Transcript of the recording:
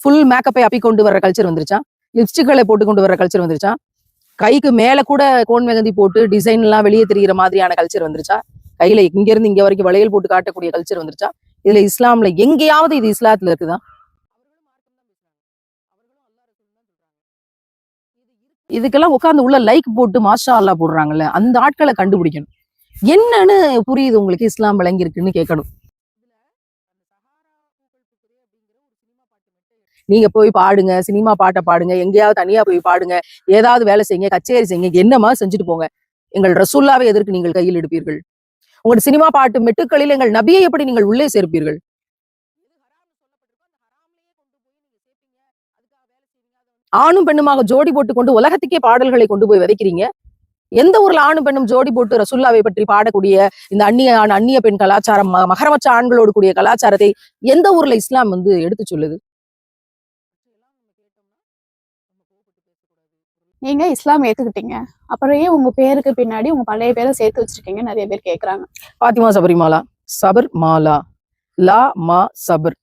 Full மேக்கப்பை அப்பி கொண்டு வர்ற culture வந்துருச்சா? லிப்ஸ்டிக்களை போட்டு கொண்டு வர்ற கல்ச்சர் வந்துருச்சா? கைக்கு மேல கூட கோன் மெகந்தி போட்டு டிசைன் எல்லாம் வெளியே தெரிகிற மாதிரியான கல்ச்சர் வந்துருச்சா? கையில இங்க இருந்து இங்க வரைக்கும் வளையல் போட்டு காட்டக்கூடிய கல்ச்சர் வந்துருச்சா? இதுல இஸ்லாம்ல எங்கேயாவது இது இஸ்லாத்துல இருக்குதா? இதுக்கெல்லாம் உட்கார்ந்து உள்ள லைக் போட்டு மாஷா அல்லா போடுறாங்கல்ல, அந்த ஆட்களை கண்டுபிடிக்கணும். என்னன்னு புரியுது உங்களுக்கு இஸ்லாம் விளங்கி இருக்குன்னு கேட்கணும். நீங்க போய் பாடுங்க, சினிமா பாட்டை பாடுங்க, எங்கேயாவது தனியா போய் பாடுங்க, ஏதாவது வேலை செய்யுங்க, கச்சேரி செய்யுங்க, என்னமா செஞ்சுட்டு போங்க. எங்கள் ரசூல்லாவை எதற்கு நீங்கள் கையில் எடுப்பீர்கள்? உங்கள் சினிமா பாட்டு மெட்டுக்களில் எங்கள் நபியை எப்படி நீங்கள் உள்ளே சேர்ப்பீர்கள்? ஆணும் பெண்ணுமாக ஜோடி போட்டு கொண்டு உலகத்துக்கே பாடல்களை கொண்டு போய் விதைக்கிறீங்க. எந்த ஊர்ல ஆணும் பெண்ணும் ஜோடி போட்டு ரசூல்லாவை பற்றி பாடக்கூடிய இந்த அந்நிய ஆண் அந்நிய பெண் கலாச்சாரம், மகரமற்ற ஆண்களோடு கூடிய கலாச்சாரத்தை எந்த ஊர்ல இஸ்லாம் எடுத்து சொல்லுது? நீங்க இஸ்லாம் ஏத்துக்கிட்டீங்க, அப்புறம் ஏன் உங்க பேருக்கு பின்னாடி உங்க பழைய பேரை சேர்த்து வச்சிருக்கீங்க நிறைய பேர் கேக்குறாங்க. பாத்திமா சபரிமாலா, சபர் மாலா, லா மா சபர்.